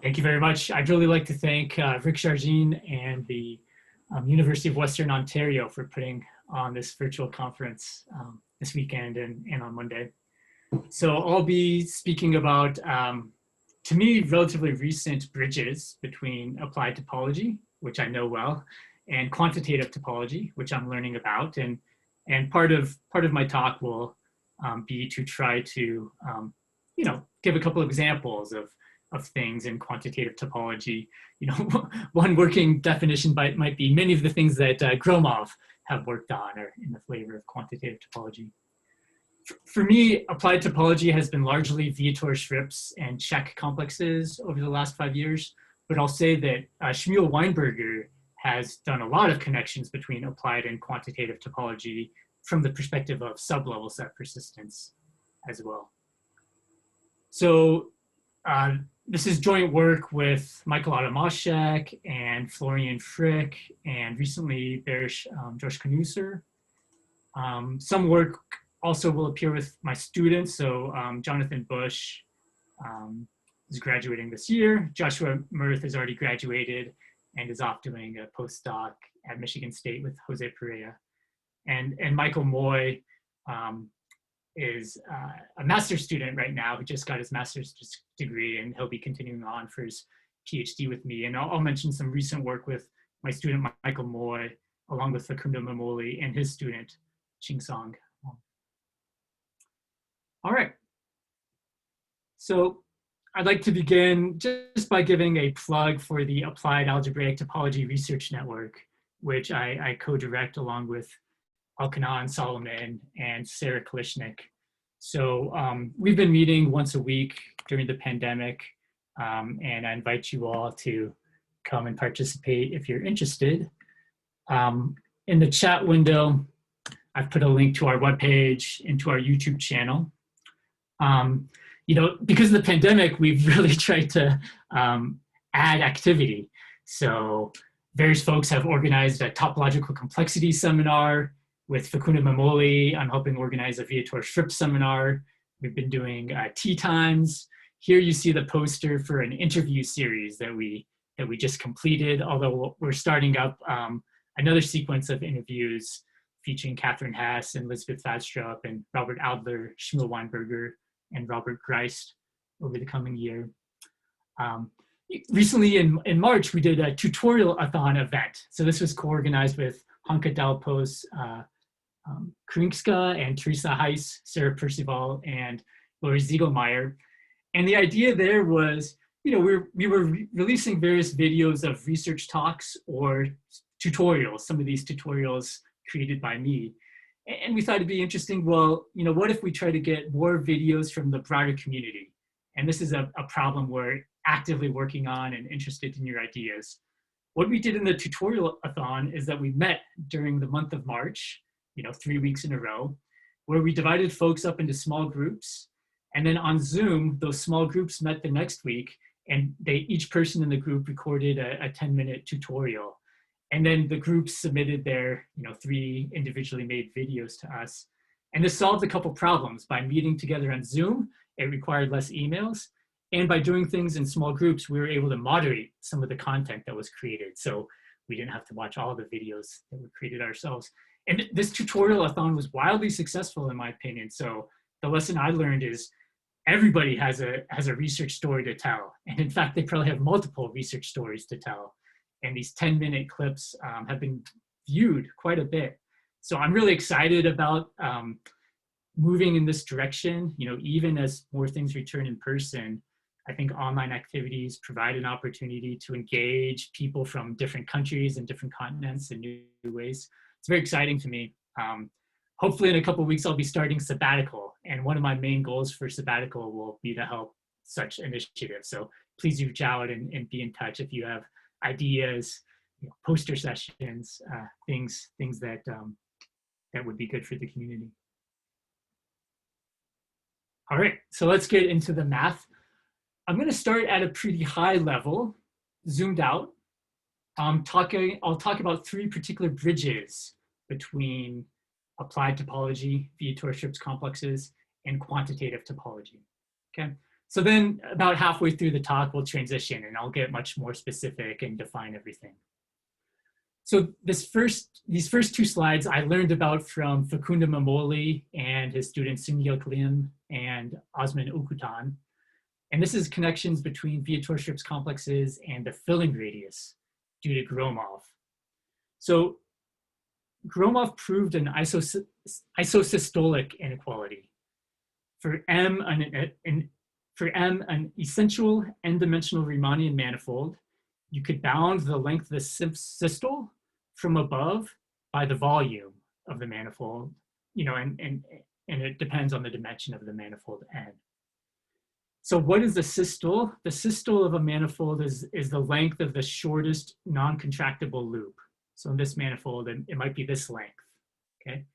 Thank you very much. I'd really like to thank Rick Jargin and the University of Western Ontario for putting on this virtual conference this weekend and on Monday. So I'll be speaking about, to me, relatively recent bridges between applied topology, which I know well, and quantitative topology, which I'm learning about. And part of my talk will be to try to, give a couple of examples of things in quantitative topology. One working definition might be many of the things that Gromov have worked on are in the flavor of quantitative topology. For me, applied topology has been largely Vietoris-Rips and Czech complexes over the last 5 years, but I'll say that Shmuel-Weinberger has done a lot of connections between applied and quantitative topology from the perspective of sublevel set persistence as well. So this is joint work with Michael Moy and Florian Frick, and recently there's Josh Knuser. Some work also will appear with my students. So Jonathan Bush is graduating this year. Joshua Mirth has already graduated and is off doing a postdoc at Michigan State with Jose Perea. And Michael Moy is a master's student right now who just got his master's degree, and he'll be continuing on for his PhD with me. And I'll mention some recent work with my student, Michael Moy, along with Facundo Mamoli and his student, Ching Song. All right. So I'd like to begin just by giving a plug for the Applied Algebraic Topology Research Network, which I co-direct along with Alkanan Solomon and Sarah Klishnik. So we've been meeting once a week during the pandemic, and I invite you all to come and participate if you're interested. In the chat window, I've put a link to our webpage and to our YouTube channel. Because of the pandemic, we've really tried to add activity. So various folks have organized a topological complexity seminar. With Facundo Mamoli, I'm helping organize a Vietoris-Rips seminar. We've been doing tea times. Here you see the poster for an interview series that we just completed, although we're starting up another sequence of interviews featuring Catherine Hess and Elizabeth Fadstrup and Robert Adler, Shmuel-Weinberger, and Robert Greist over the coming year. Recently in March, we did a tutorial-a-thon event. So this was co-organized with Hanka Dalpos, Krinkska and Teresa Heiss, Sarah Percival, and Lori Ziegelmeyer. And the idea there was, we were releasing various videos of research talks or tutorials, some of these tutorials created by me. And we thought it'd be interesting, well, what if we try to get more videos from the broader community? And this is a problem we're actively working on and interested in your ideas. What we did in the tutorial-a-thon is that we met during the month of March, 3 weeks in a row, where we divided folks up into small groups. And then on Zoom, those small groups met the next week, and each person in the group recorded a 10-minute tutorial. And then the groups submitted their 3 individually made videos to us. And this solved a couple problems. By meeting together on Zoom, it required less emails. And by doing things in small groups, we were able to moderate some of the content that was created. So we didn't have to watch all the videos that were created ourselves. And this tutorial-a-thon was wildly successful in my opinion. So the lesson I learned is everybody has a research story to tell. And in fact, they probably have multiple research stories to tell. And these 10-minute clips have been viewed quite a bit. So I'm really excited about moving in this direction. Even as more things return in person, I think online activities provide an opportunity to engage people from different countries and different continents in new ways. It's very exciting to me. Hopefully in a couple of weeks, I'll be starting sabbatical. And one of my main goals for sabbatical will be to help such initiatives. So please reach out and be in touch if you have ideas, poster sessions, things that would be good for the community. All right, so let's get into the math. I'm going to start at a pretty high level, zoomed out. I'll talk about 3 particular bridges between applied topology, Vietoris-Rips complexes, and quantitative topology. Okay, So then about halfway through the talk, we'll transition and I'll get much more specific and define everything. So these first two slides I learned about from Facundo Mamoli and his students Borsuk-Ulam and Osman Okutan. And this is connections between Vietoris-Rips complexes and the filling radius due to Gromov. So Gromov proved an isosystolic inequality. For M, an essential n-dimensional Riemannian manifold, you could bound the length of the systole from above by the volume of the manifold, and it depends on the dimension of the manifold N. So what is the systole? The systole of a manifold is the length of the shortest non-contractible loop. So in this manifold, it might be this length, okay?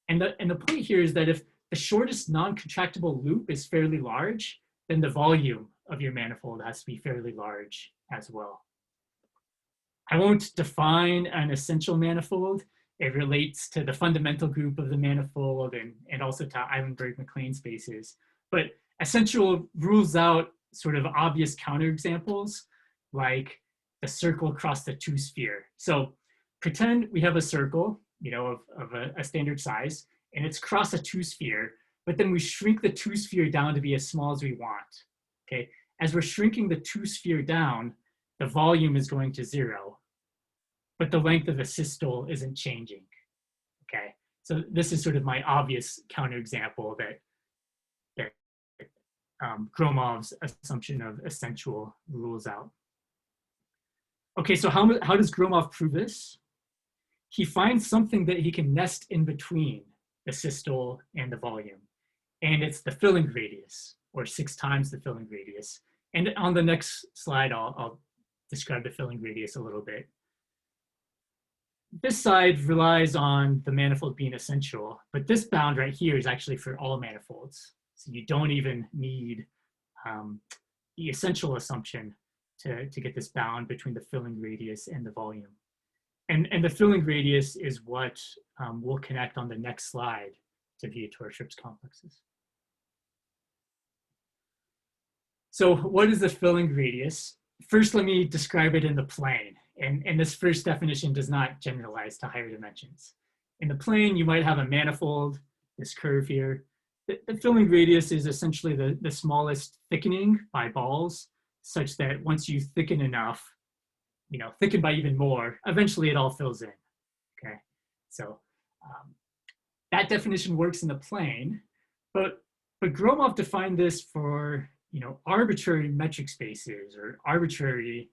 And the point here is that if the shortest non-contractible loop is fairly large, then the volume of your manifold has to be fairly large as well. I won't define an essential manifold. It relates to the fundamental group of the manifold and also to Eilenberg-MacLane spaces. But essential rules out sort of obvious counterexamples like the circle across the two-sphere. So pretend we have a circle, of a standard size, and it's across a two-sphere, but then we shrink the two-sphere down to be as small as we want, okay? As we're shrinking the two-sphere down, the volume is going to 0, but the length of the systole isn't changing, okay? So this is sort of my obvious counterexample that Gromov's assumption of essential rules out. Okay, so how does Gromov prove this? He finds something that he can nest in between the systole and the volume, and it's the filling radius, or 6 times the filling radius. And on the next slide, I'll describe the filling radius a little bit. This side relies on the manifold being essential, but this bound right here is actually for all manifolds. So you don't even need the essential assumption to get this bound between the filling radius and the volume. And the filling radius is what we'll connect on the next slide to Vietoris-Rips complexes. So what is the filling radius? First, let me describe it in the plane. And this first definition does not generalize to higher dimensions. In the plane, you might have a manifold, this curve here. The filling radius is essentially the smallest thickening by balls, such that once you thicken enough, thicken by even more, eventually it all fills in, okay? So that definition works in the plane, but Gromov defined this for, arbitrary metric spaces or arbitrary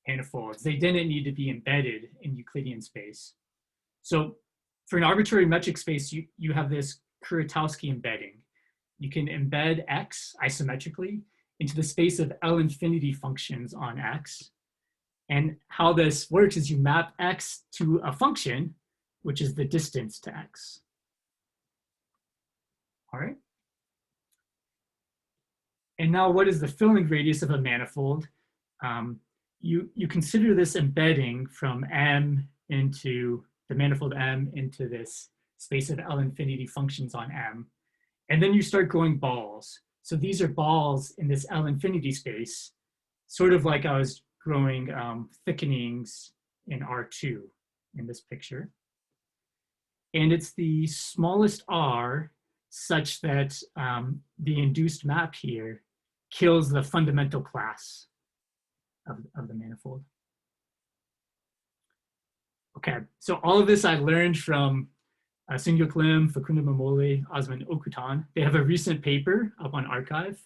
manifolds. They didn't need to be embedded in Euclidean space. So for an arbitrary metric space, you have this Kuratowski embedding. You can embed X isometrically into the space of L infinity functions on X. And how this works is you map X to a function, which is the distance to X. All right. And now what is the filling radius of a manifold? You consider this embedding from M into the manifold M into this space of L infinity functions on M. And then you start growing balls. So these are balls in this L infinity space, sort of like I was growing thickenings in R2 in this picture. And it's the smallest R such that the induced map here kills the fundamental class of the manifold. Okay, so all of this I learned from Borsuk-Ulam, Facundo Mamoli, Osman Okutan. They have a recent paper up on arXiv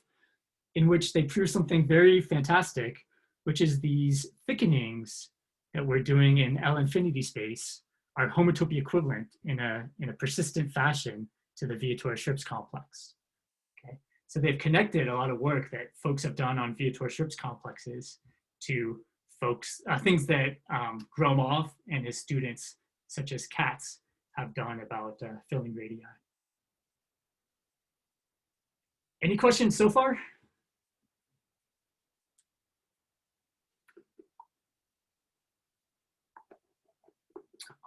in which they prove something very fantastic, which is these thickenings that we're doing in L infinity space are homotopy equivalent in a persistent fashion to the Vietoris-Rips complex. Okay, so they've connected a lot of work that folks have done on Vietoris-Rips complexes to things that Gromov and his students, such as Katz, have done about filling radii. Any questions so far?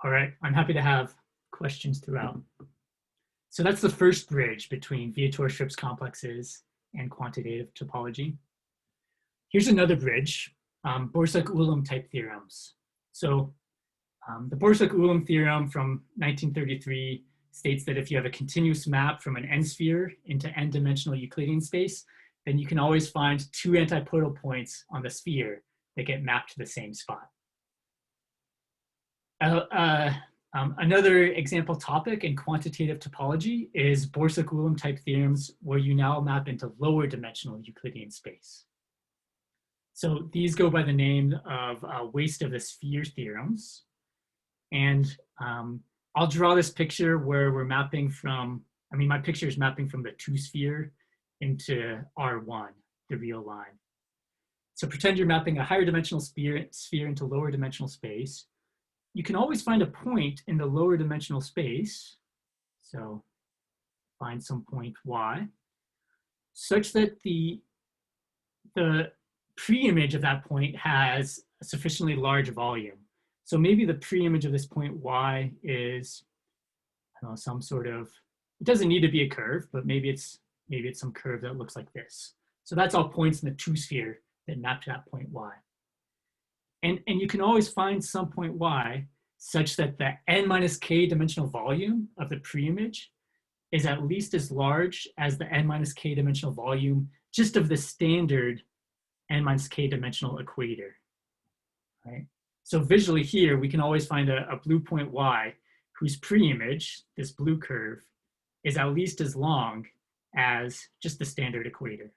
All right, I'm happy to have questions throughout. So that's the first bridge between Vietoris-Rips complexes and quantitative topology. Here's another bridge, Borsuk-Ulam type theorems. So the Borsuk-Ulam theorem from 1933 states that if you have a continuous map from an n-sphere into n-dimensional Euclidean space, then you can always find two antipodal points on the sphere that get mapped to the same spot. Another example topic in quantitative topology is Borsuk-Ulam type theorems where you now map into lower dimensional Euclidean space. So these go by the name of waist of the sphere theorems. And I'll draw this picture where we're mapping from, my picture is mapping from the two sphere into R1, the real line. So pretend you're mapping a higher dimensional sphere into lower dimensional space. You can always find a point in the lower dimensional space. So find some point Y, such that the pre-image of that point has a sufficiently large volume. So maybe the pre-image of this point Y is, I don't know, some sort of, it doesn't need to be a curve, but maybe it's some curve that looks like this. So that's all points in the two sphere that map to that point Y. And you can always find some point Y such that the n minus k dimensional volume of the pre-image is at least as large as the n minus k dimensional volume just of the standard n minus k dimensional equator, right? So visually here, we can always find a blue point Y whose pre-image, this blue curve, is at least as long as just the standard equator.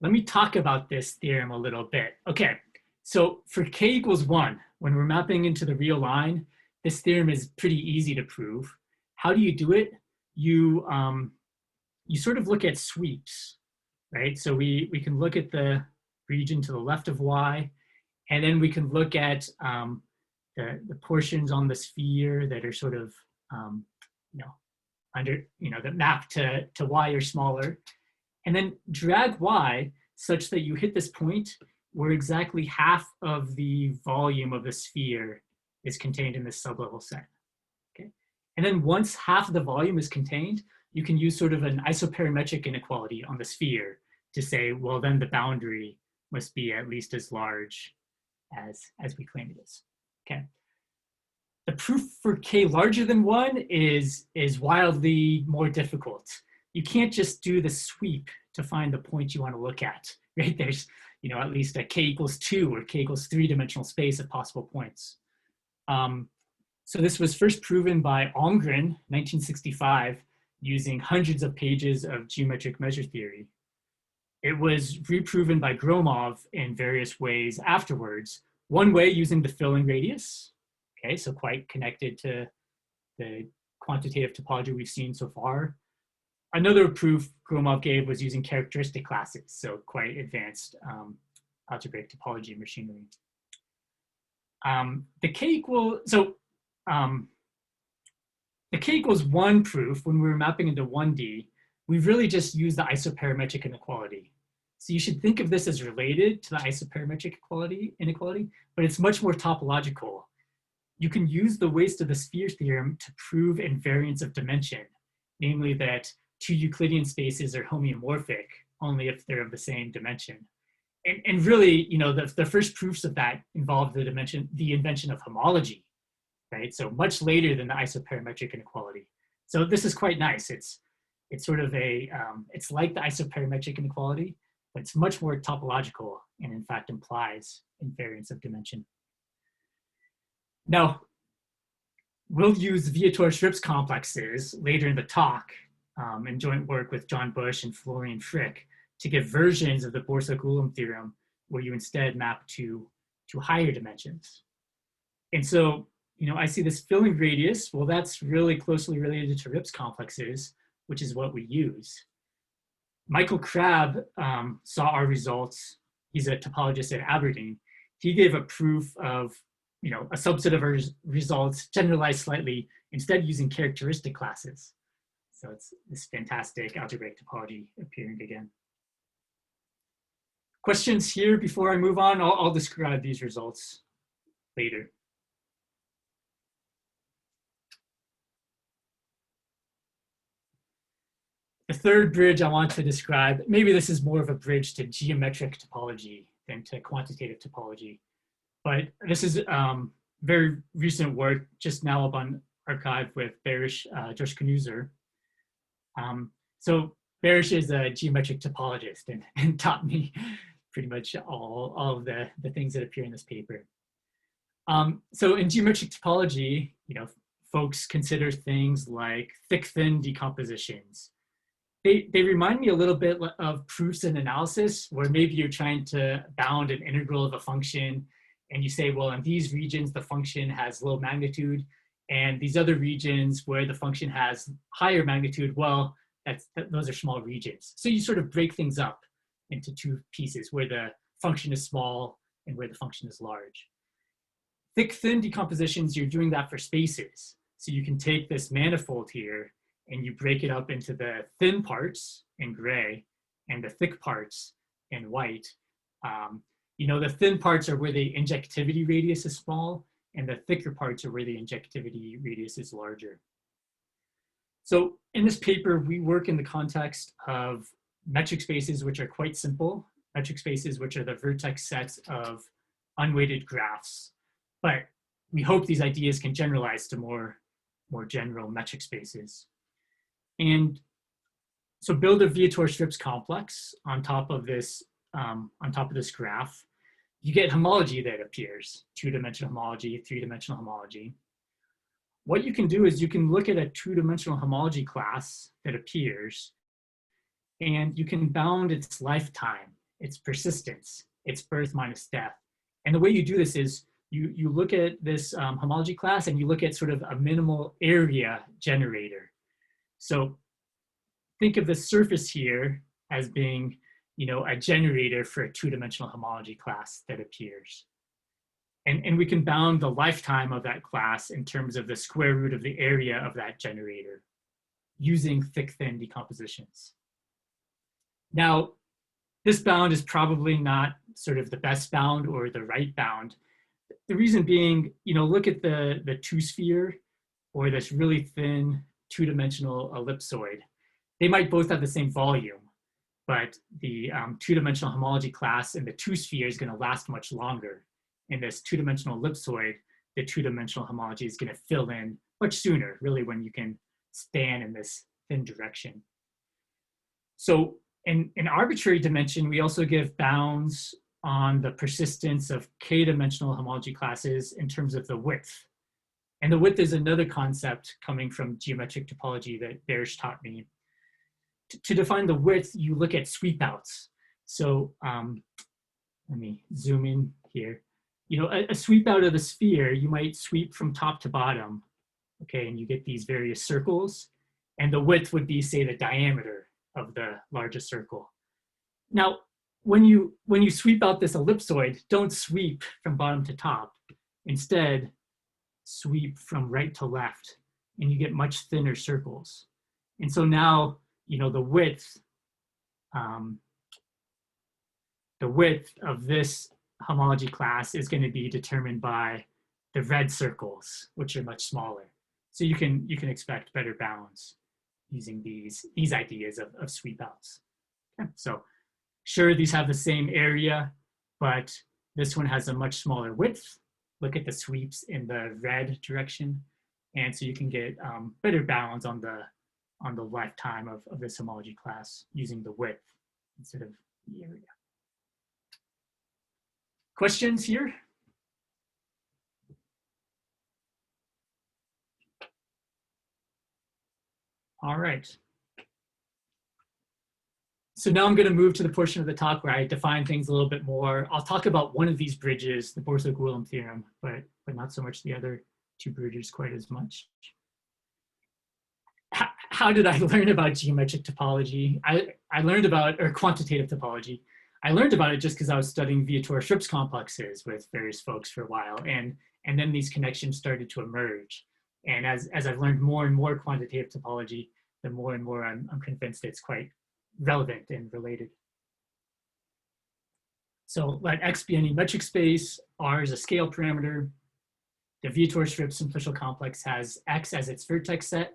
Let me talk about this theorem a little bit. Okay, so for k equals 1, when we're mapping into the real line, this theorem is pretty easy to prove. How do you do it? You sort of look at sweeps, right? So we can look at the region to the left of Y, and then we can look at the portions on the sphere that are sort of, that map to Y or smaller, and then drag Y such that you hit this point where exactly half of the volume of the sphere is contained in this sublevel set, okay? And then once half of the volume is contained, you can use sort of an isoperimetric inequality on the sphere to say, well, then the boundary must be at least as large as we claim it is, okay? The proof for k larger than 1 is wildly more difficult. You can't just do the sweep to find the point you want to look at, right? There's, at least a k equals 2 or k equals 3 dimensional space of possible points. So this was first proven by Almgren, 1965, using hundreds of pages of geometric measure theory. It was reproven by Gromov in various ways afterwards. One way using the filling radius, okay, so quite connected to the quantitative topology we've seen so far. Another proof Gromov gave was using characteristic classes, so quite advanced algebraic topology machinery. The k equals 1 proof, when we were mapping into 1D, we really just used the isoperimetric inequality. So you should think of this as related to the isoperimetric inequality, but it's much more topological. You can use the waist of the sphere theorem to prove invariance of dimension, namely that two Euclidean spaces are homeomorphic only if they're of the same dimension. And really, the first proofs of that involved the invention of homology, right? So much later than the isoperimetric inequality. So this is quite nice. It's sort of it's like the isoperimetric inequality, but it's much more topological and in fact implies invariance of dimension. Now, we'll use Vietoris-Rips complexes later in the talk in joint work with John Bush and Florian Frick to give versions of the Borsuk-Ulam theorem where you instead map to higher dimensions. And so, I see this filling radius. Well, that's really closely related to Rips complexes, which is what we use. Michael Crabb saw our results. He's a topologist at Aberdeen. He gave a proof of, a subset of our results generalized slightly, instead using characteristic classes. So it's this fantastic algebraic topology appearing again. Questions here before I move on? I'll describe these results later. The third bridge I want to describe, maybe this is more of a bridge to geometric topology than to quantitative topology, but this is very recent work just now up on archive with Barish, Josh Knuser. So Barish is a geometric topologist and taught me pretty much all of the things that appear in this paper. So in geometric topology, folks consider things like thick-thin decompositions. They remind me a little bit of proofs and analysis, where maybe you're trying to bound an integral of a function, and you say, well, in these regions, the function has low magnitude, and these other regions where the function has higher magnitude, well, those are small regions. So you sort of break things up into two pieces, where the function is small and where the function is large. Thick-thin decompositions, you're doing that for spaces. So you can take this manifold here and you break it up into the thin parts in gray and the thick parts in white. The thin parts are where the injectivity radius is small, and the thicker parts are where the injectivity radius is larger. So in this paper, we work in the context of metric spaces, which are quite simple, metric spaces, which are the vertex sets of unweighted graphs. But we hope these ideas can generalize to more general metric spaces. And so build a Vietoris-Rips complex on top of this graph. You get homology that appears, two-dimensional homology, three-dimensional homology. What you can do is you can look at a two-dimensional homology class that appears, and you can bound its lifetime, its persistence, its birth minus death. And the way you do this is you look at this homology class and you look at sort of a minimal area generator. So think of the surface here as being, a generator for a two-dimensional homology class that appears. And we can bound the lifetime of that class in terms of the square root of the area of that generator using thick-thin decompositions. Now, this bound is probably not sort of the best bound or the right bound. The reason being, look at the two-sphere or this really thin two-dimensional ellipsoid. They might both have the same volume, but the two-dimensional homology class in the two-sphere is going to last much longer. In this two-dimensional ellipsoid, the two-dimensional homology is going to fill in much sooner, really, when you can span in this thin direction. So in arbitrary dimension, we also give bounds on the persistence of k-dimensional homology classes in terms of the width. And the width is another concept coming from geometric topology that Barish taught me. To define the width, you look at sweep outs. So let me zoom in here. A sweep out of the sphere, you might sweep from top to bottom, okay, and you get these various circles, and the width would be, say, the diameter of the largest circle. Now, when you sweep out this ellipsoid, don't sweep from bottom to top. Instead, sweep from right to left, and you get much thinner circles. And so now, the width of this homology class is going to be determined by the red circles, which are much smaller. So you can expect better bounds using these ideas of sweep outs. Okay. So sure, these have the same area, but this one has a much smaller width. Look at the sweeps in the red direction. And so you can get better bounds on the lifetime of this homology class using the width instead of the area. Questions here? All right. So now I'm going to move to the portion of the talk where I define things a little bit more. I'll talk about one of these bridges, the Borsuk-Ulam theorem, but not so much the other two bridges quite as much. How did I learn about geometric topology? I learned about, or quantitative topology. I learned about it just because I was studying Vietoris-Rips complexes with various folks for a while, and then these connections started to emerge. And as I've learned more and more quantitative topology, the more and more I'm convinced it's quite relevant and related. So let X be any metric space, R is a scale parameter. The Vietoris-Rips simplicial complex has X as its vertex set,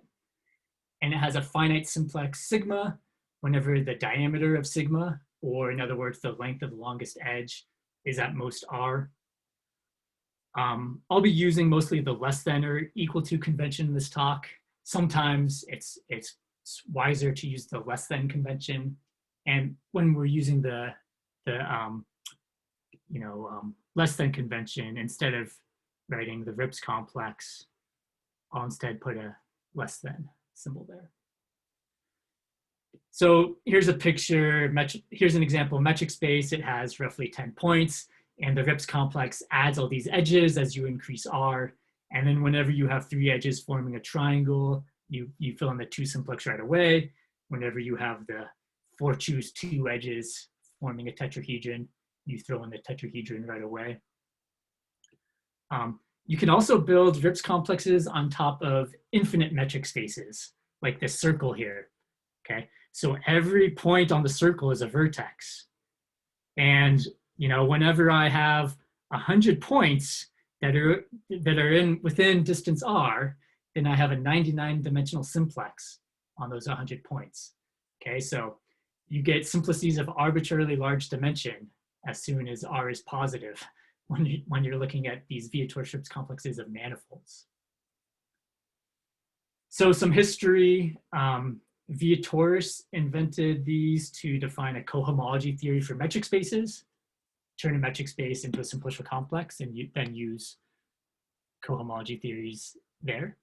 and it has a finite simplex sigma whenever the diameter of sigma, or in other words, the length of the longest edge, is at most r. I'll be using mostly the less than or equal to convention in this talk. Sometimes it's wiser to use the less than convention. And when we're using the less than convention, instead of writing the Rips complex, I'll instead put a less than symbol there. So here's a picture, here's an example metric space. It has roughly 10 points, and the Rips complex adds all these edges as you increase R. And then whenever you have 3 edges forming a triangle, you fill in the 2 simplex right away. Whenever you have the 4 choose 2 edges forming a tetrahedron, you throw in the tetrahedron right away. You can also build Rips complexes on top of infinite metric spaces, like this circle here, okay? So every point on the circle is a vertex. And whenever I have 100 points that are within distance r, then I have a 99-dimensional simplex on those 100 points. Okay, so you get simplices of arbitrarily large dimension as soon as r is positive when you're looking at these Vietoris-Rips complexes of manifolds. So some history. Vietoris invented these to define a cohomology theory for metric spaces, turn a metric space into a simplicial complex, and then use cohomology theories there.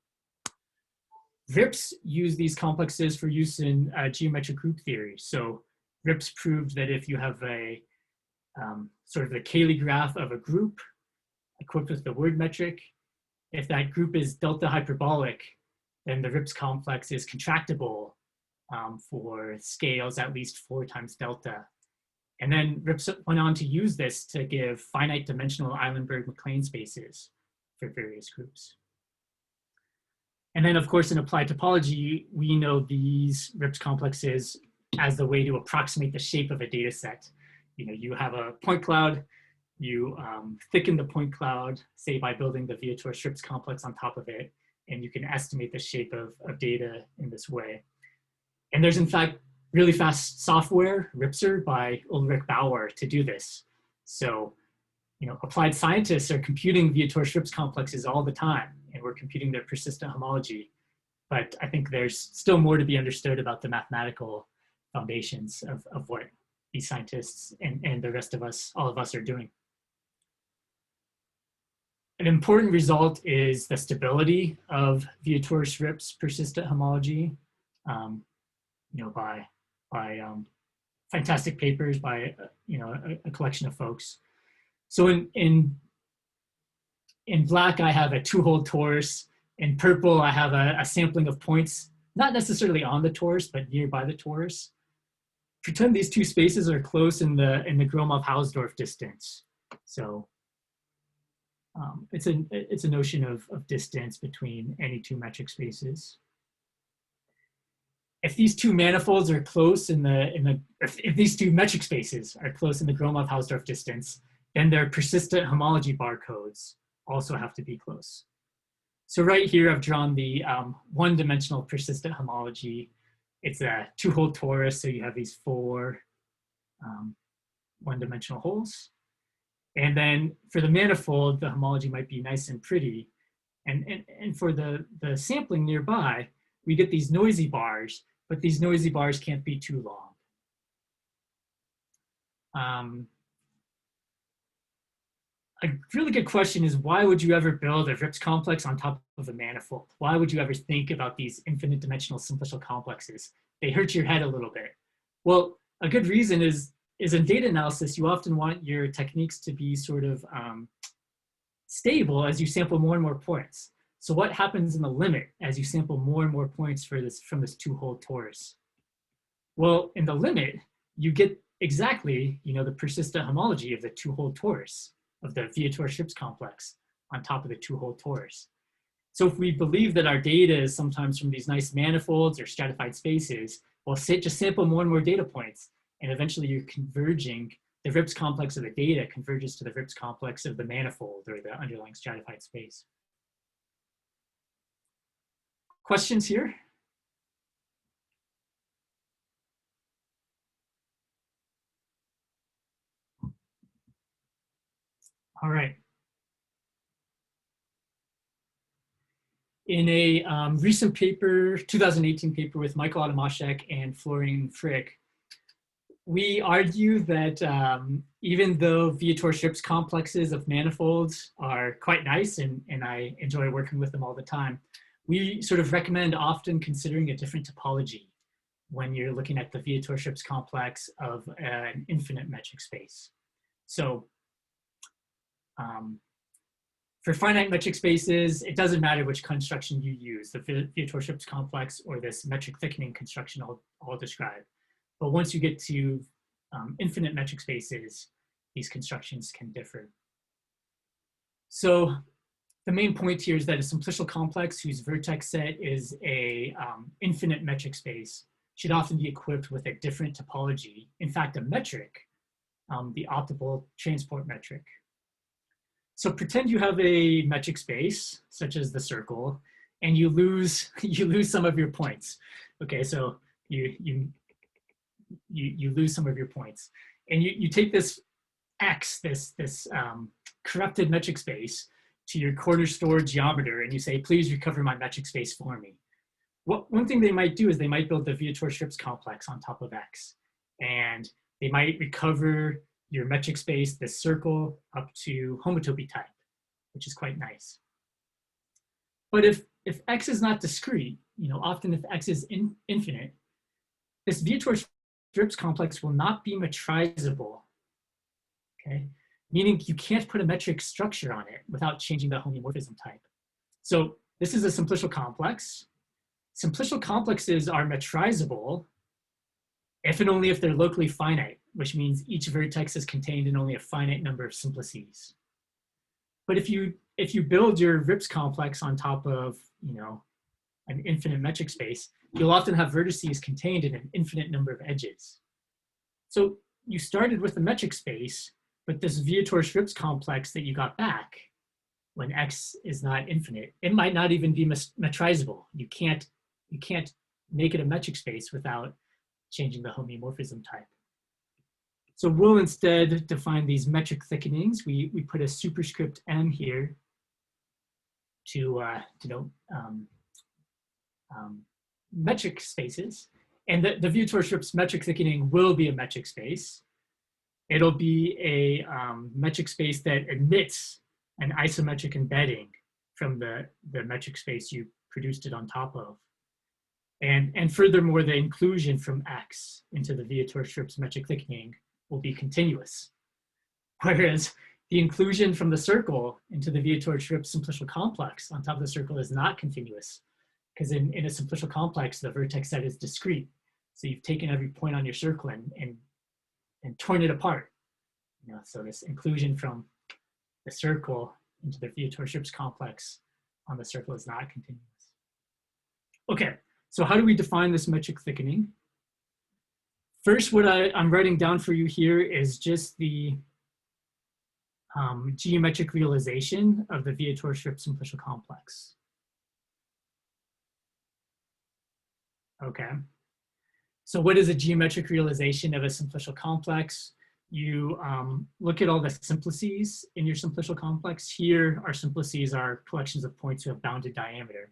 Rips use these complexes for use in geometric group theory. So Rips proved that if you have a sort of the Cayley graph of a group equipped with the word metric, if that group is delta hyperbolic, then the Rips complex is contractible for scales at least 4 times delta. And then Rips went on to use this to give finite dimensional Eilenberg-MacLane spaces for various groups. And then, of course, in applied topology, we know these Rips complexes as the way to approximate the shape of a data set. You have a point cloud, you thicken the point cloud, say by building the Vietoris-Rips complex on top of it, and you can estimate the shape of data in this way. And there's, in fact, really fast software, Ripser, by Ulrich Bauer to do this. So, applied scientists are computing Vietoris-Rips complexes all the time, and we're computing their persistent homology. But I think there's still more to be understood about the mathematical foundations of what these scientists and the rest of us, all of us, are doing. An important result is the stability of Vietoris-Rips persistent homology. By fantastic papers by a collection of folks. So in black I have a 2-hole torus. In purple I have a sampling of points, not necessarily on the torus but nearby the torus. Pretend these 2 spaces are close in the Gromov-Hausdorff distance. So it's a notion of distance between any 2 metric spaces. If these 2 manifolds are close if these 2 metric spaces are close in the Gromov-Hausdorff distance, then their persistent homology barcodes also have to be close. So right here, I've drawn the 1-dimensional persistent homology. It's a 2-hole torus, so you have these 4 1-dimensional holes. And then for the manifold, the homology might be nice and pretty. And for the sampling nearby, we get these noisy bars, but these noisy bars can't be too long. A really good question is, why would you ever build a Rips complex on top of a manifold? Why would you ever think about these infinite dimensional simplicial complexes? They hurt your head a little bit. Well, a good reason is in data analysis, you often want your techniques to be sort of stable as you sample more and more points. So what happens in the limit as you sample more and more points from this 2-hole torus? Well, in the limit, you get exactly the persistent homology of the 2-hole torus, of the Vietoris-Rips complex on top of the 2-hole torus. So if we believe that our data is sometimes from these nice manifolds or stratified spaces, well, just sample more and more data points, and eventually you're converging. The Rips complex of the data converges to the Rips complex of the manifold or the underlying stratified space. Questions here? All right. In a recent paper, 2018 paper with Michael Moy and Florian Frick, we argue that even though Vietoris-Rips complexes of manifolds are quite nice, and I enjoy working with them all the time, we sort of recommend often considering a different topology when you're looking at the Vietoris-Rips complex of an infinite metric space. So for finite metric spaces, it doesn't matter which construction you use, the Vietoris-Rips complex or this metric thickening construction I'll describe. But once you get to infinite metric spaces, these constructions can differ. So the main point here is that a simplicial complex whose vertex set is a infinite metric space should often be equipped with a different topology. In fact, a metric, the optimal transport metric. So pretend you have a metric space, such as the circle, and you lose some of your points. Okay, so you lose some of your points, and you take this X, this corrupted metric space, to your corner store geometer, and you say, please recover my metric space for me. One thing they might do is they might build the Vietoris-Rips complex on top of X, and they might recover your metric space, this circle, up to homotopy type, which is quite nice. But if X is not discrete, often if X is infinite, this Vietoris-Rips complex will not be metrizable, okay? Meaning you can't put a metric structure on it without changing the homeomorphism type. So this is a simplicial complex. Simplicial complexes are metrizable if and only if they're locally finite, which means each vertex is contained in only a finite number of simplices. But if you build your Rips complex on top of an infinite metric space, you'll often have vertices contained in an infinite number of edges. So you started with a metric space, but this Vietoris-Rips complex that you got back, when X is not infinite, it might not even be metrizable. You can't make it a metric space without changing the homeomorphism type. So we'll instead define these metric thickenings. We put a superscript M here to denote metric spaces. And the Vietoris-Rips metric thickening will be a metric space. It'll be a metric space that admits an isometric embedding from the metric space you produced it on top of. And furthermore, the inclusion from X into the Vietoris-Rips metric thickening will be continuous. Whereas the inclusion from the circle into the Vietoris-Rips simplicial complex on top of the circle is not continuous, because in a simplicial complex, the vertex set is discrete. So you've taken every point on your circle and torn it apart. So this inclusion from the circle into the Vietoris-Rips complex on the circle is not continuous. Okay, so how do we define this metric thickening? First, what I'm writing down for you here is just the geometric realization of the Vietoris-Rips simplicial complex. Okay, so what is a geometric realization of a simplicial complex? You look at all the simplices in your simplicial complex. Here, our simplices are collections of points who have bounded diameter.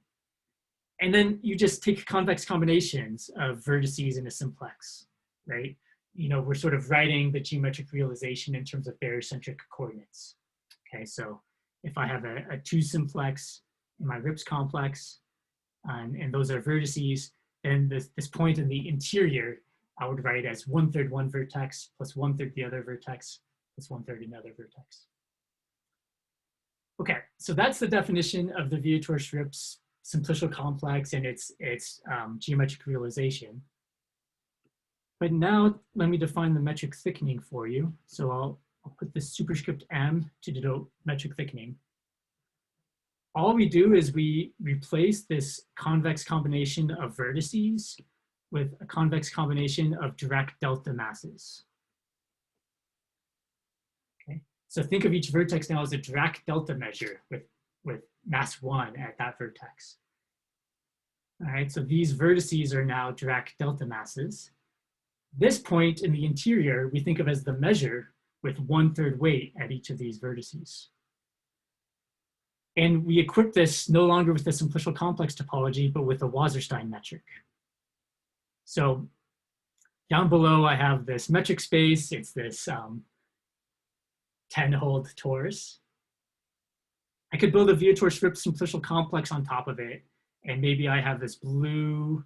And then you just take convex combinations of vertices in a simplex, right? We're sort of writing the geometric realization in terms of barycentric coordinates. Okay, so if I have a 2 simplex in my Rips complex, and those are vertices, then this point in the interior, I would write as 1/3 one vertex plus 1/3 the other vertex plus 1/3 another vertex. Okay, so that's the definition of the Vietoris-Rips simplicial complex and its geometric realization. But now let me define the metric thickening for you. So I'll put this superscript M to denote metric thickening. All we do is we replace this convex combination of vertices with a convex combination of direct delta masses. Okay, so think of each vertex now as a direct delta measure with mass 1 at that vertex. All right, so these vertices are now direct delta masses. This point in the interior we think of as the measure with 1/3 weight at each of these vertices. And we equip this no longer with the simplicial complex topology, but with the Wasserstein metric. So down below, I have this metric space. It's this 10-hole torus. I could build a Vietoris-Rips simplicial complex on top of it. And maybe I have this blue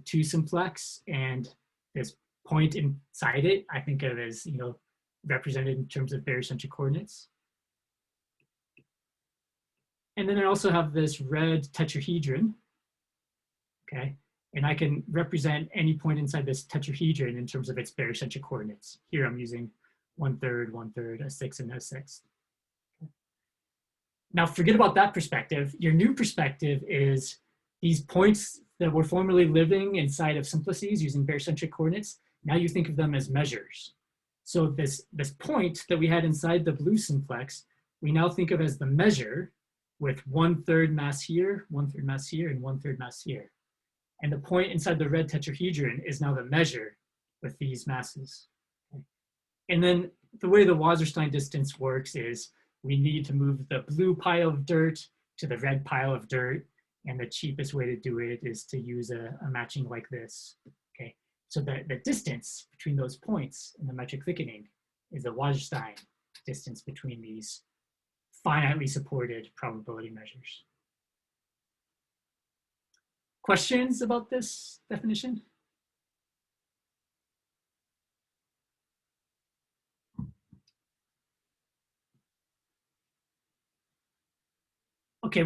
2 simplex and this point inside it, I think of as, you know, represented in terms of barycentric coordinates. And then I also have this red tetrahedron, okay? And I can represent any point inside this tetrahedron in terms of its barycentric coordinates. Here I'm using 1/3, 1/3, a 6, and a 6. Okay. Now forget about that perspective. Your new perspective is these points that were formerly living inside of simplices using barycentric coordinates, now you think of them as measures. So this point that we had inside the blue simplex, we now think of as the measure with 1/3 mass here, 1/3 mass here, and 1/3 mass here. And the point inside the red tetrahedron is now the measure with these masses. Okay. And then the way the Wasserstein distance works is we need to move the blue pile of dirt to the red pile of dirt. And the cheapest way to do it is to use a matching like this. Okay. So the distance between those points in the metric thickening is the Wasserstein distance between these finitely supported probability measures. Questions about this definition? Okay,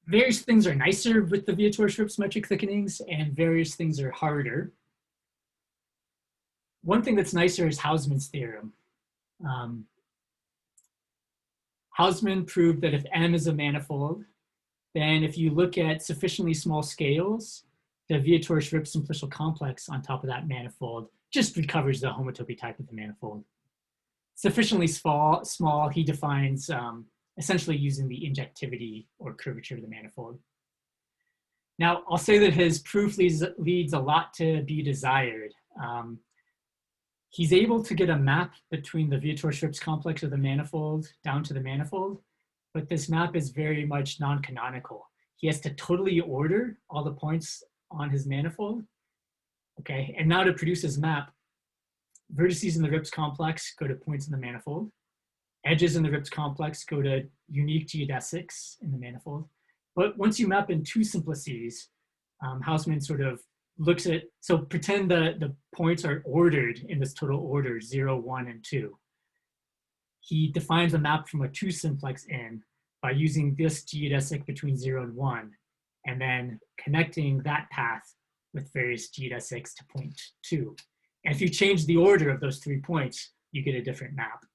various things are nicer with the Vietoris-Rips metric thickenings and various things are harder. One thing that's nicer is Hausmann's theorem. Hausmann proved that if M is a manifold, then if you look at sufficiently small scales, the Vietoris-Rips simplicial complex on top of that manifold just recovers the homotopy type of the manifold. Sufficiently small, he defines essentially using the injectivity or curvature of the manifold. Now, I'll say that his proof leads a lot to be desired. He's able to get a map between the Vietoris-Rips complex of the manifold down to the manifold, but this map is very much non-canonical. He has to totally order all the points on his manifold. Okay, and now to produce his map, vertices in the Rips complex go to points in the manifold. Edges in the Rips complex go to unique geodesics in the manifold. But once you map in 2 simplices, Hausmann sort of looks at, so pretend the points are ordered in this total order, 0, 1, and 2. He defines a map from a 2 simplex in by using this geodesic between 0 and 1, and then connecting that path with various geodesics to point 2. And if you change the order of those 3 points, you get a different map.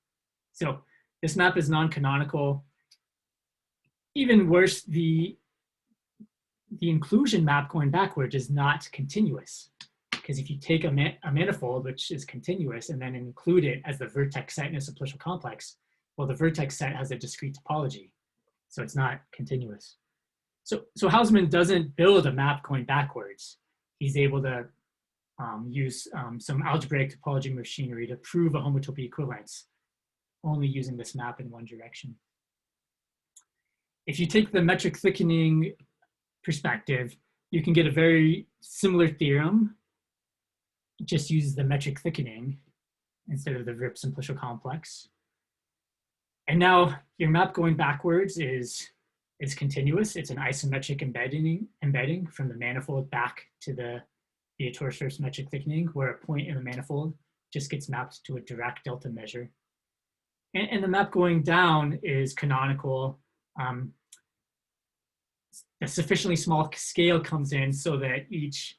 So this map is non-canonical. Even worse, the inclusion map going backward is not continuous. Because if you take a manifold, which is continuous, and then include it as the vertex set in a simplicial complex, well, the vertex set has a discrete topology. So it's not continuous. So Hausmann doesn't build a map going backwards. He's able to use some algebraic topology machinery to prove a homotopy equivalence, only using this map in one direction. If you take the metric thickening perspective, you can get a very similar theorem. It just uses the metric thickening instead of the Rips simplicial complex. And now your map going backwards is continuous. It's an isometric embedding from the manifold back to the Vietoris-Rips metric thickening, where a point in the manifold just gets mapped to a direct delta measure. And the map going down is canonical. A sufficiently small scale comes in so that each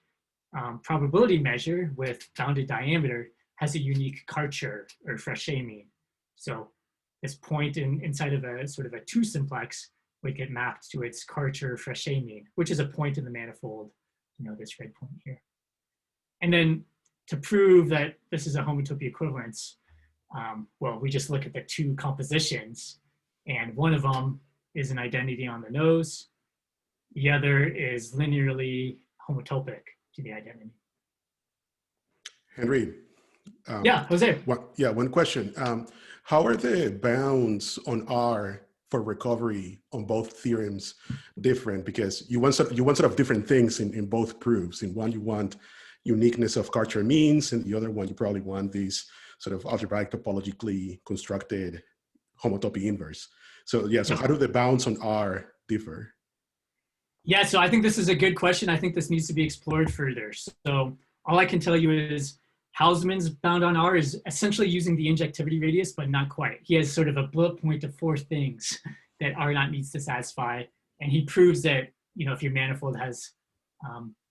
probability measure with bounded diameter has a unique Karcher or Frechet mean. So this point inside of a sort of a 2 simplex would get mapped to its Karcher or Frechet mean, which is a point in the manifold, you know, this red point here. And then to prove that this is a homotopy equivalence, well, we just look at the 2 compositions, and one of them is an identity on the nose. The other is linearly homotopic to the identity. Henry, Yeah, Jose. One question. How are the bounds on R for recovery on both theorems different? Because you want sort of different things in both proofs. In one, you want uniqueness of Carter means, and the other one, you probably want these sort of algebraic topologically constructed homotopy inverse. So yeah, so Yep. how do the bounds on R differ? Yeah, so I think this is a good question. I think this needs to be explored further. So all I can tell you is Hausmann's bound on R is essentially using the injectivity radius, but not quite. He has sort of a bullet point of 4 things that R naught needs to satisfy. And he proves that, you know, if your manifold has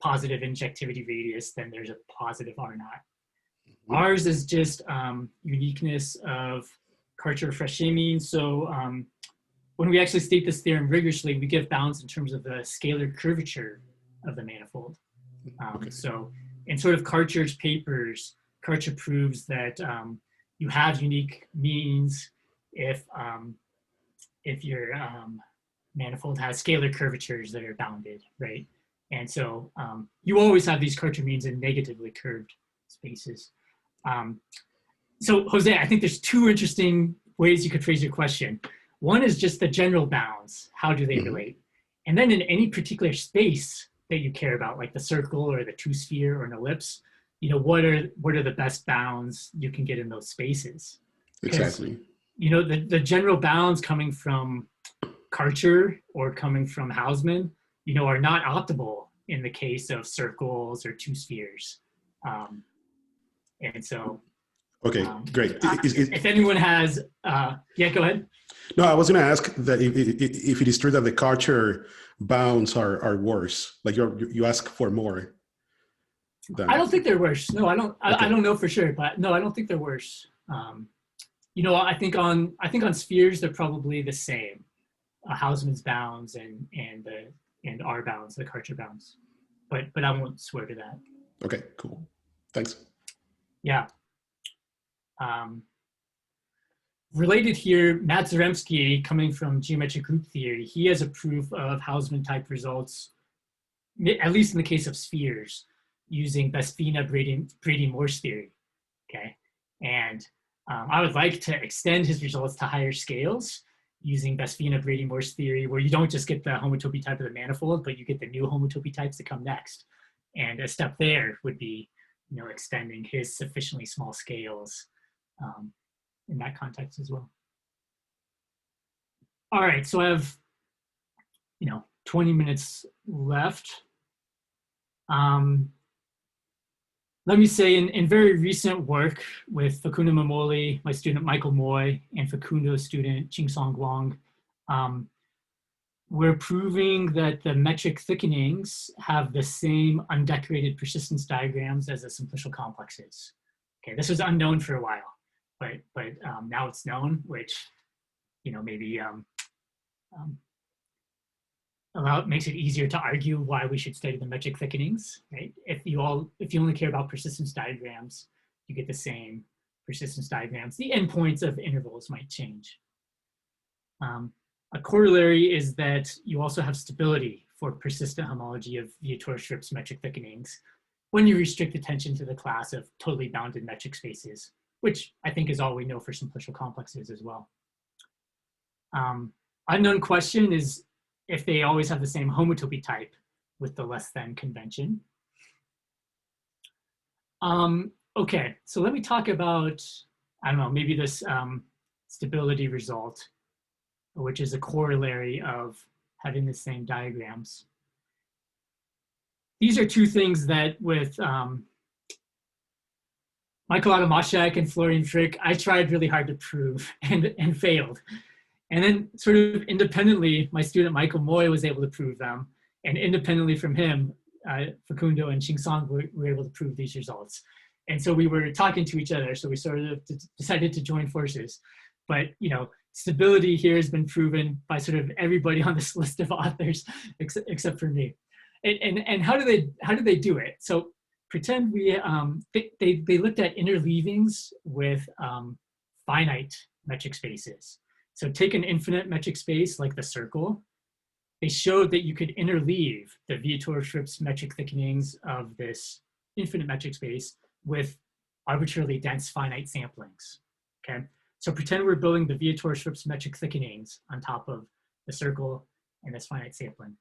positive injectivity radius, then there's a positive R naught. Mm-hmm. Ours is just uniqueness of Karcher-Frechet means. So when we actually state this theorem rigorously, we give bounds in terms of the scalar curvature of the manifold. Okay. So in sort of Karcher's papers, Karcher proves that you have unique means if your manifold has scalar curvatures that are bounded, right? And so you always have these Karcher means in negatively curved spaces. So Jose, I think there's 2 interesting ways you could phrase your question. One is just the general bounds. How do they relate? And then in any particular space that you care about, like the circle or the 2-sphere or an ellipse, you know, what are the best bounds you can get in those spaces? Exactly. You know, the general bounds coming from Karcher or coming from Hausmann, you know, are not optimal in the case of circles or 2 spheres. And so, okay, great. If anyone has, yeah, go ahead. No, I was going to ask that if it is true that the Karcher bounds are worse, like you ask for more. I don't think they're worse. No, I don't. Okay. I don't know for sure, but no, I don't think they're worse. You know, I think on spheres they're probably the same. Hausmann's bounds and R bounds, the Karcher bounds, but I won't swear to that. Okay, cool. Thanks. Yeah. Related here, Matt Zaremski, coming from geometric group theory, he has a proof of Hausmann-type results, at least in the case of spheres, using Besfina-Brady-Morse theory, okay? And I would like to extend his results to higher scales using Besfina-Brady-Morse theory, where you don't just get the homotopy type of the manifold, but you get the new homotopy types that come next. And a step there would be, you know, extending his sufficiently small scales in that context as well. All right, so I have, you know, 20 minutes left. Let me say in very recent work with Facundo Mamoli, my student Michael Moy, and Facundo's student Chingsong Wang, we're proving that the metric thickenings have the same undecorated persistence diagrams as the simplicial complexes. Okay, this was unknown for a while, but now it's known, which, you know, maybe makes it easier to argue why we should study the metric thickenings, right? If you only care about persistence diagrams, you get the same persistence diagrams. The endpoints of intervals might change. A corollary is that you also have stability for persistent homology of Vietoris-Rips metric thickenings when you restrict attention to the class of totally bounded metric spaces, which I think is all we know for simplicial complexes as well. Unknown question is if they always have the same homotopy type with the less than convention. Okay, so let me talk about, I don't know, maybe this stability result, which is a corollary of having the same diagrams. These are 2 things that with Michael Adamaszek and Florian Frick, I tried really hard to prove and failed. And then sort of independently, my student Michael Moy was able to prove them. And independently from him, Facundo and Chingsong were able to prove these results. And so we were talking to each other. So we sort of decided to join forces. But, you know, stability here has been proven by sort of everybody on this list of authors, except for me. And how do they do it? So pretend we, they looked at interleavings with finite metric spaces. So take an infinite metric space like the circle. They showed that you could interleave the Vietoris-Rips metric thickenings of this infinite metric space with arbitrarily dense finite samplings, okay? So pretend we're building the Vietoris-Rips metric thickenings on top of the circle and this finite sampling.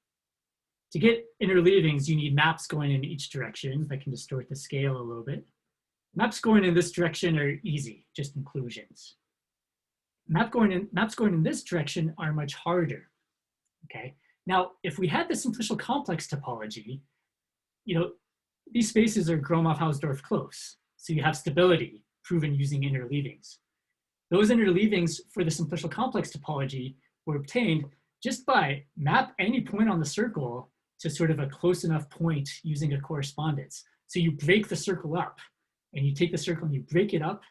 To get interleavings, you need maps going in each direction that can distort the scale a little bit. Maps going in this direction are easy, just inclusions. Maps going in this direction are much harder, okay? Now, if we had the simplicial complex topology, these spaces are Gromov-Hausdorff close. So you have stability proven using interleavings. Those interleavings for the simplicial complex topology were obtained just by map any point on the circle to sort of a close enough point using a correspondence. So you break the circle up, and you take the circle and you break it up,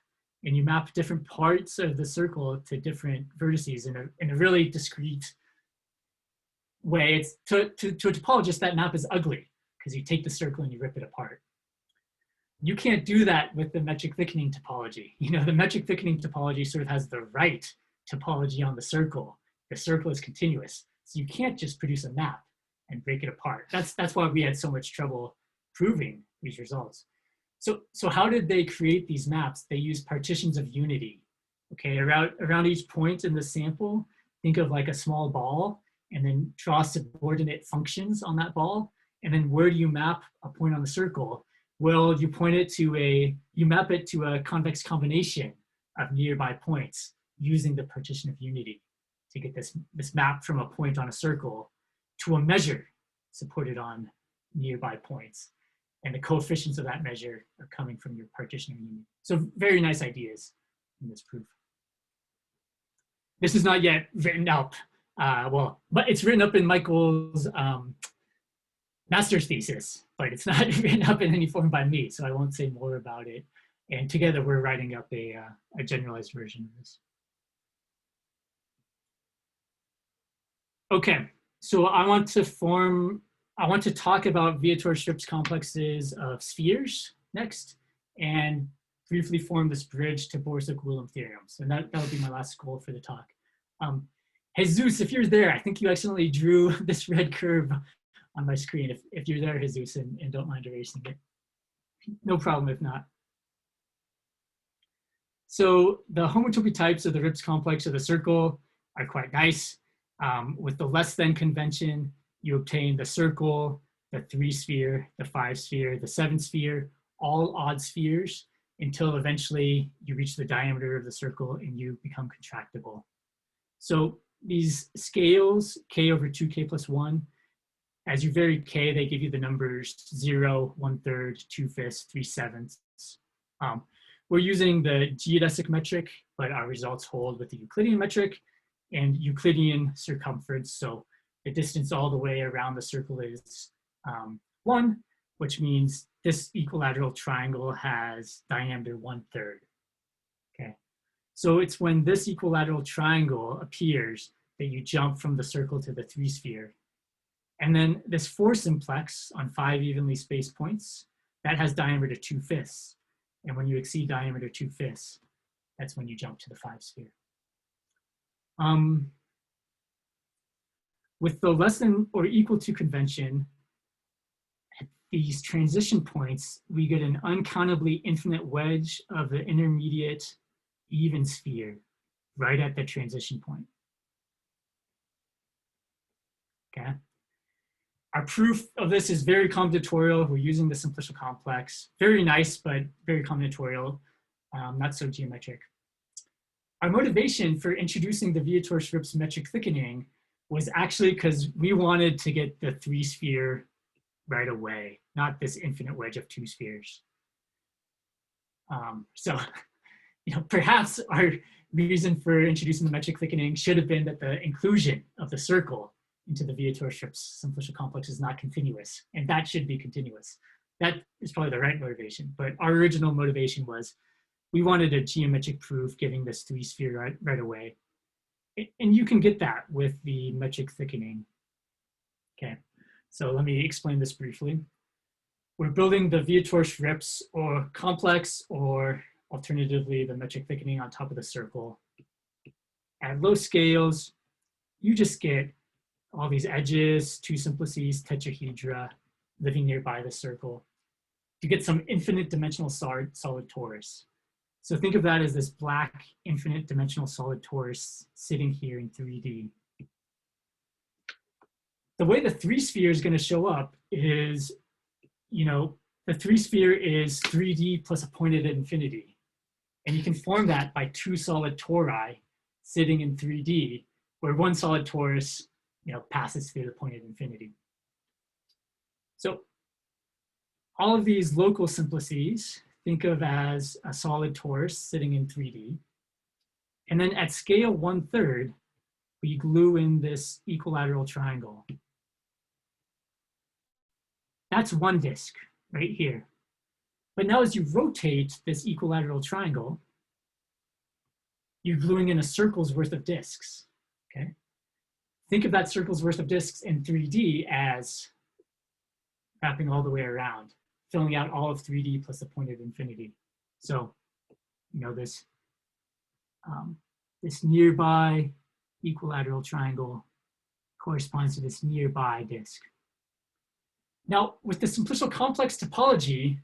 and you map different parts of the circle to different vertices in a really discrete way. It's to a topologist, that map is ugly because you take the circle and you rip it apart. You can't do that with the metric thickening topology. The metric thickening topology sort of has the right topology on the circle. The circle is continuous. So you can't just produce a map and break it apart. That's why we had so much trouble proving these results. So how did they create these maps? They used partitions of unity. Okay, around each point in the sample, think of like a small ball and then draw subordinate functions on that ball. And then where do you map a point on the circle? Well, you map it to a convex combination of nearby points using the partition of unity to get this map from a point on a circle to a measure supported on nearby points. And the coefficients of that measure are coming from your partition of unity. So very nice ideas in this proof. This is not yet written up, but it's written up in Michael's master's thesis, but it's not written up in any form by me, so I won't say more about it. And together we're writing up a generalized version of this. Okay, so I want to talk about Vietoris-Rips complexes of spheres next, and briefly form this bridge to Borsuk-Ulam theorems. And that would be my last goal for the talk. Jesus, if you're there, I think you accidentally drew this red curve on my screen. If you're there, Jesus, and don't mind erasing it. No problem if not. So the homotopy types of the Rips complex of the circle are quite nice. With the less than convention, you obtain the circle, the 3-sphere, the 5-sphere, the 7-sphere, all odd spheres, until eventually you reach the diameter of the circle and you become contractible. So these scales, k over 2k plus 1, as you vary k, they give you the numbers 0, 1/3, 2/5, 3/7. We're using the geodesic metric, but our results hold with the Euclidean metric and Euclidean circumference. So the distance all the way around the circle is 1, which means this equilateral triangle has diameter 1/3. Okay, so it's when this equilateral triangle appears that you jump from the circle to the 3-sphere. And then this 4-simplex on 5 evenly spaced points, that has diameter 2/5. And when you exceed diameter 2/5, that's when you jump to the 5-sphere. With the less than or equal to convention, at these transition points, we get an uncountably infinite wedge of the intermediate even sphere right at the transition point. Okay. Our proof of this is very combinatorial. We're using the simplicial complex. Very nice, but very combinatorial, not so geometric. Our motivation for introducing the Vietoris-Rips metric thickening was actually because we wanted to get the 3-sphere right away, not this infinite wedge of 2 spheres. So, perhaps our reason for introducing the metric thickening should have been that the inclusion of the circle into the Vietoris-Rips simplicial complex is not continuous, and that should be continuous. That is probably the right motivation, but our original motivation was we wanted a geometric proof giving this 3-sphere right away. And you can get that with the metric thickening. Okay, so let me explain this briefly. We're building the Vietoris-Rips or complex, or alternatively the metric thickening on top of the circle. At low scales, you just get all these edges, 2 simplices, tetrahedra living nearby the circle. you get some infinite dimensional solid torus. So think of that as this black infinite dimensional solid torus sitting here in 3D. The way the three sphere is going to show up is, the three sphere is 3D plus a point at infinity. And you can form that by two solid tori sitting in 3D, where one solid torus, passes through the point at infinity. So all of these local simplices, think of as a solid torus sitting in 3D. And then at scale 1/3, we glue in this equilateral triangle. That's one disk right here. But now as you rotate this equilateral triangle, you're gluing in a circle's worth of disks, okay? Think of that circle's worth of disks in 3D as wrapping all the way around, filling out all of 3D plus the point at infinity. So, this nearby equilateral triangle corresponds to this nearby disk. Now, with the simplicial complex topology,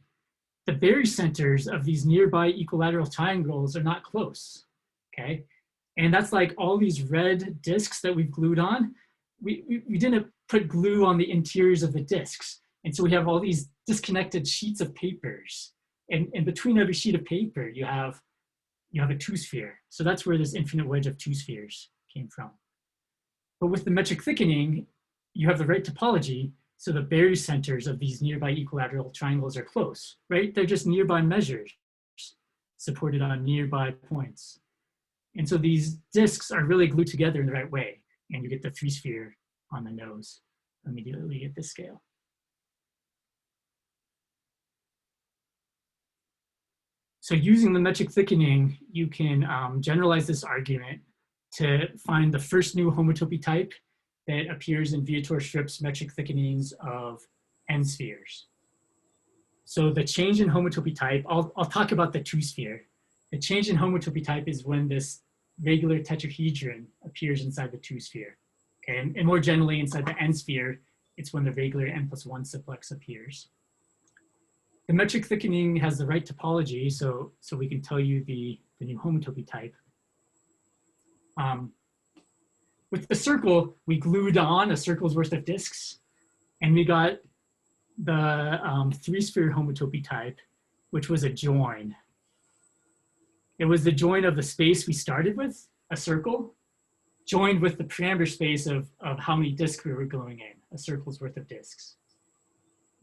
the barycenters of these nearby equilateral triangles are not close, okay? And that's like all these red disks that we've glued on. We didn't put glue on the interiors of the disks. And so we have all these disconnected sheets of papers. And between every sheet of paper, you have a two sphere. So that's where this infinite wedge of two spheres came from. But with the metric thickening, you have the right topology. So the barycenters of these nearby equilateral triangles are close, right? They're just nearby measures supported on nearby points. And so these disks are really glued together in the right way, and you get the three sphere on the nose immediately at this scale. So using the metric thickening, you can generalize this argument to find the first new homotopy type that appears in Vietoris-Rips metric thickenings of n spheres. So the change in homotopy type, I'll talk about the two sphere. The change in homotopy type is when this regular tetrahedron appears inside the two sphere. Okay, and more generally inside the n sphere, it's when the regular n+1 simplex appears. The metric thickening has the right topology, so we can tell you the new homotopy type. With the circle, we glued on a circle's worth of disks, and we got the three sphere homotopy type, which was a join. It was the join of the space we started with, a circle, joined with the parameter space of how many disks we were gluing in, a circle's worth of disks.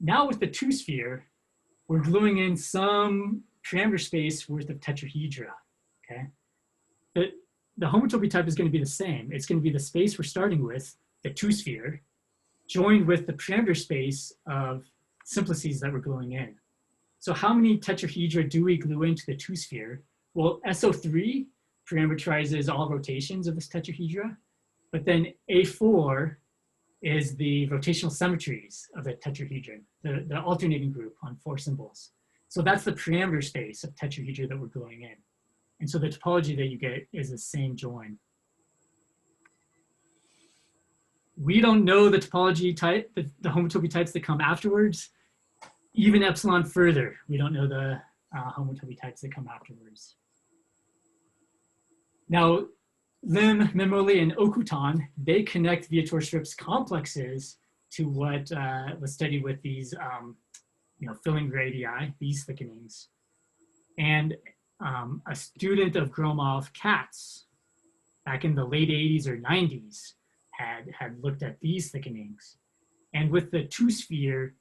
Now with the two sphere, we're gluing in some parameter space worth of tetrahedra, okay? The homotopy type is going to be the same. It's going to be the space we're starting with, the two sphere, joined with the parameter space of simplices that we're gluing in. So how many tetrahedra do we glue into the two sphere? Well, SO3 parameterizes all rotations of this tetrahedra, but then A4 is the rotational symmetries of the tetrahedron, the alternating group on 4 symbols. So that's the parameter space of tetrahedra that we're gluing in. And so the topology that you get is the same join. We don't know the topology type, the homotopy types that come afterwards. Even epsilon further, we don't know the homotopy types that come afterwards. Now, Lim, Memoli, and Okutan, they connect Vietoris-Rips complexes to what was studied with these filling radii, these thickenings. And a student of Gromov, Katz, back in the late 80s or 90s, had looked at these thickenings. And with the two sphere,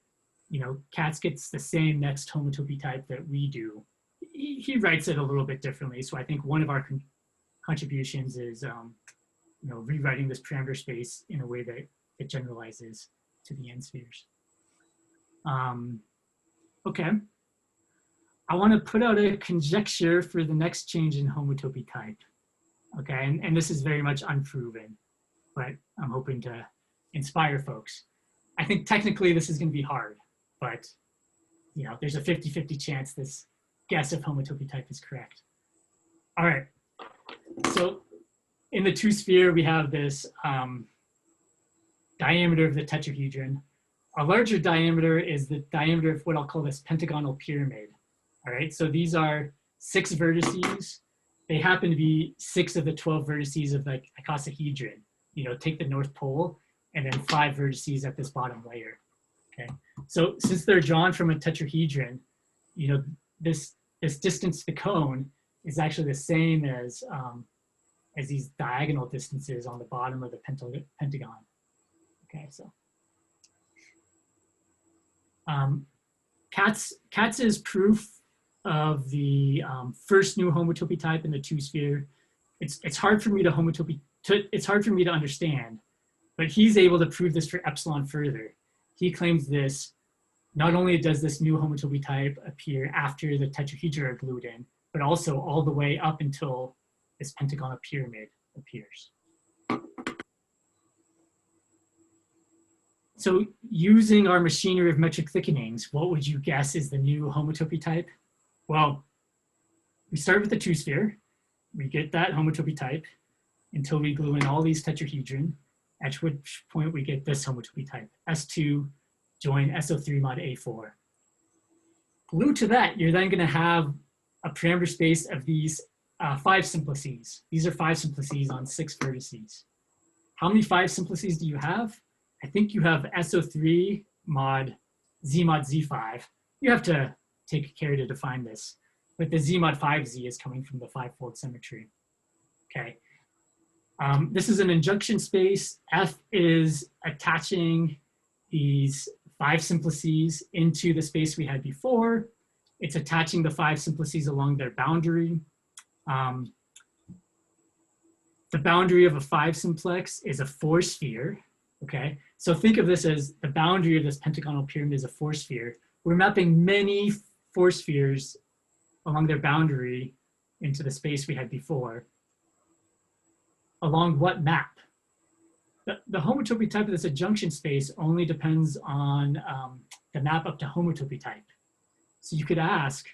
Katz gets the same next homotopy type that we do. He writes it a little bit differently. So I think one of our contributions is rewriting this parameter space in a way that it generalizes to the n spheres. Okay. I want to put out a conjecture for the next change in homotopy type. Okay, and this is very much unproven, but I'm hoping to inspire folks. I think technically this is going to be hard, but there's a 50-50 chance this guess of homotopy type is correct. All right, so in the two sphere, we have this diameter of the tetrahedron A larger diameter is the diameter of what I'll call this pentagonal pyramid. All right, so these are 6 vertices. They happen to be 6 of the 12 vertices of the icosahedron. You know, take the North Pole and then 5 vertices at this bottom layer. Okay, so since they're drawn from a tetrahedron, you know, this distance to the cone is actually the same as these diagonal distances on the bottom of the pentagon. Okay, so Katz's proof of the first new homotopy type in the 2-sphere, it's hard for me to understand, but he's able to prove this for epsilon further. He claims this, not only does this new homotopy type appear after the tetrahedra are glued in, but also all the way up until this pentagonal pyramid appears. So using our machinery of metric thickenings, what would you guess is the new homotopy type? Well, we start with the 2-sphere. We get that homotopy type until we glue in all these tetrahedron, at which point we get this homotopy type, S2 join SO3 mod A4. Glued to that, you're then gonna have a parameter space of these 5 simplices. These are 5 simplices on 6 vertices. How many 5 simplices do you have? I think you have SO3 mod Z5. You have to take care to define this, but the Z mod 5Z is coming from the 5-fold symmetry. Okay. This is an injunction space. F is attaching these 5 simplices into the space we had before. It's attaching the 5 simplices along their boundary. The boundary of a 5-simplex is a 4-sphere. Okay, so think of this as the boundary of this pentagonal pyramid is a 4-sphere. We're mapping many 4 spheres along their boundary into the space we had before. Along what map? The homotopy type of this adjunction space only depends on the map up to homotopy type. So you could ask,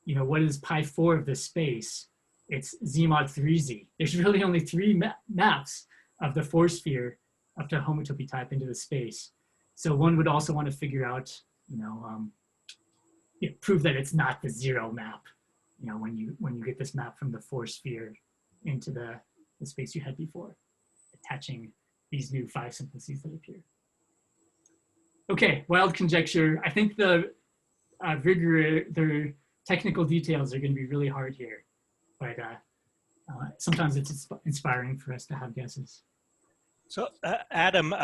you know, what is pi4 of this space? It's Z mod 3Z. There's really only 3 maps of the 4-sphere up to homotopy type into the space. So one would also want to figure out, you know, prove that it's not the 0 map, you know, when you get this map from the 4-sphere into the space you had before, attaching these new 5 simplices that appear. Okay, wild conjecture. I think the technical details are going to be really hard here, but sometimes it's inspiring for us to have guesses. So Adam,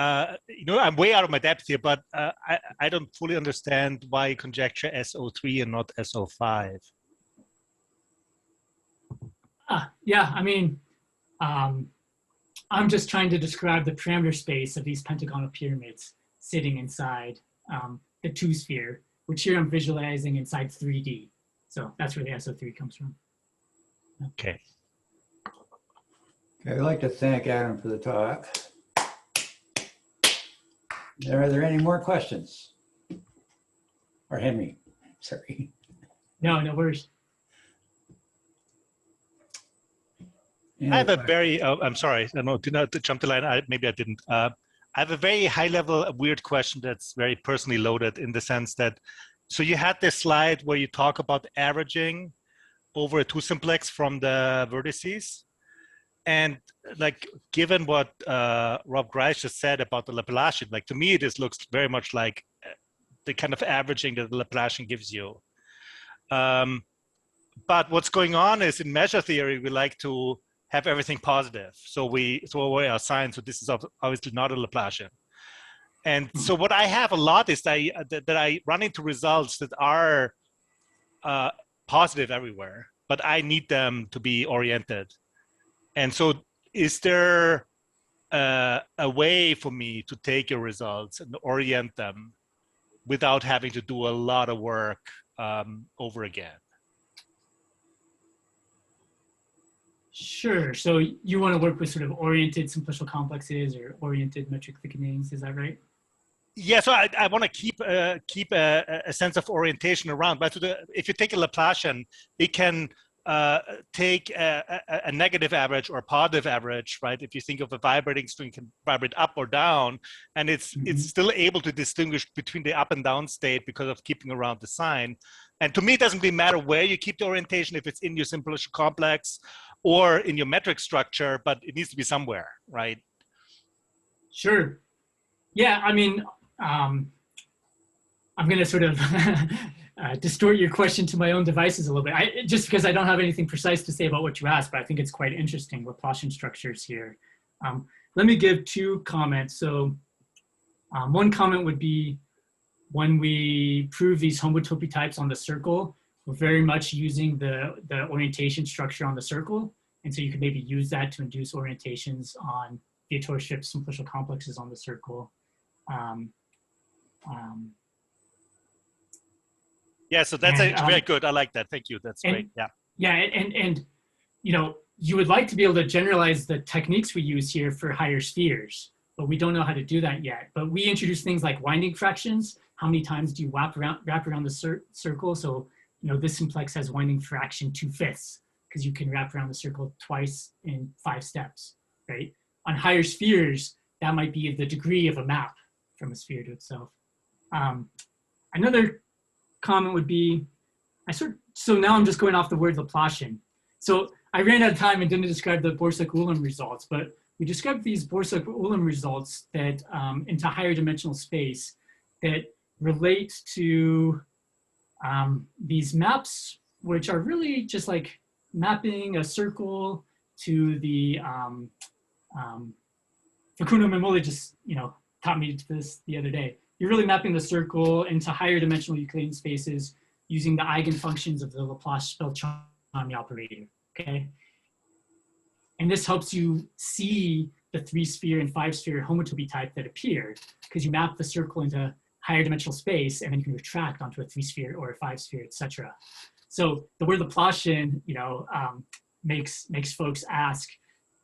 you know, I'm way out of my depth here, but I don't fully understand why you conjecture SO3 and not SO5. Yeah, I mean, I'm just trying to describe the parameter space of these pentagonal pyramids sitting inside the 2-sphere, which here I'm visualizing inside 3D. So that's where the SO3 comes from. Okay. Okay, I'd like to thank Adam for the talk. Are there any more questions? Or Henry, sorry. No, no worries. I have a very, I'm sorry, I don't know, do not jump the line, maybe I didn't. I have a very high level, weird question that's very personally loaded in the sense that, so you had this slide where you talk about averaging over a 2-simplex from the vertices. And like, given what Rob Grice just said about the Laplacian, like to me, this looks very much like the kind of averaging that the Laplacian gives you. But what's going on is in measure theory, we like to have everything positive. So we assign, so this is obviously not a Laplacian. And so what I have a lot is that I run into results that are positive everywhere, but I need them to be oriented. And so is there a way for me to take your results and orient them without having to do a lot of work over again? Sure. So you want to work with sort of oriented simplicial complexes or oriented metric thickenings, is that right? Yeah, so I want to keep a sense of orientation around. But if you take a Laplacian, it can take a negative average or a positive average, right? If you think of a vibrating string can vibrate up or down, and it's still able to distinguish between the up and down state because of keeping around the sign. And to me, it doesn't really matter where you keep the orientation, if it's in your simplicial complex or in your metric structure, but it needs to be somewhere, right? Sure. Yeah, I mean, I'm going to sort of distort your question to my own devices a little bit, just because I don't have anything precise to say about what you asked, but I think it's quite interesting, Laplacian structures here. Let me give 2 comments. So one comment would be, when we prove these homotopy types on the circle, we're very much using the orientation structure on the circle. And so you can maybe use that to induce orientations on Vietoris-Rips simplicial complexes on the circle. Yeah, so that's very good. I like that. Thank you. That's great. Yeah. Yeah, and you know, you would like to be able to generalize the techniques we use here for higher spheres, but we don't know how to do that yet. But we introduce things like winding fractions. How many times do you wrap around the circle? So, you know, this simplex has winding fraction 2/5, because you can wrap around the circle twice in 5 steps, right? On higher spheres, that might be the degree of a map from a sphere to itself. Another comment would be, so now I'm just going off the word Laplacian. So I ran out of time and didn't describe the Borsuk-Ulam results, but we described these Borsuk-Ulam results that into higher dimensional space that relate to these maps, which are really just like mapping a circle to the Facundo Moy just, you know, taught me this the other day. You're really mapping the circle into higher dimensional Euclidean spaces using the eigenfunctions of the Laplace-Beltrami operator, okay? And this helps you see the 3-sphere and 5-sphere homotopy type that appear, because you map the circle into higher dimensional space, and then you can retract onto a 3-sphere or a 5-sphere, etc. So the word Laplacian, you know, makes folks ask,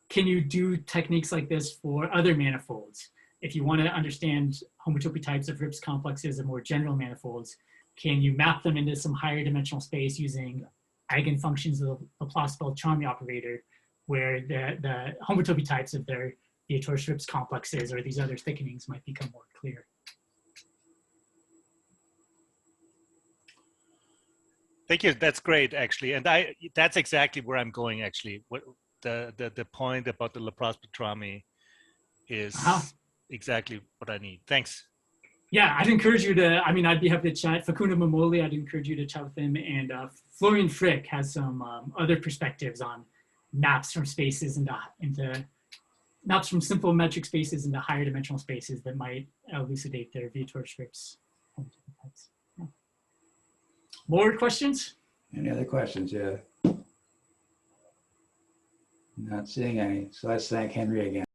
can you do techniques like this for other manifolds? If you want to understand homotopy types of Rips complexes and more general manifolds, can you map them into some higher dimensional space using eigenfunctions of the Laplace-Beltrami operator, where the homotopy types of their Vietoris-Rips complexes or these other thickenings might become more clear? Thank you. That's great, actually, and that's exactly where I'm going. Actually, what the point about the Laplace-Beltrami is exactly what I need. Thanks. Yeah, I'd encourage you to. I mean, I'd be happy to chat. Facundo Moy, I'd encourage you to chat with him, and Florian Frick has some other perspectives on maps from spaces into maps from simple metric spaces into higher dimensional spaces that might elucidate their Vietoris-Rips. Yeah. More questions? Any other questions? Yeah. Not seeing any. So let's thank Henry again.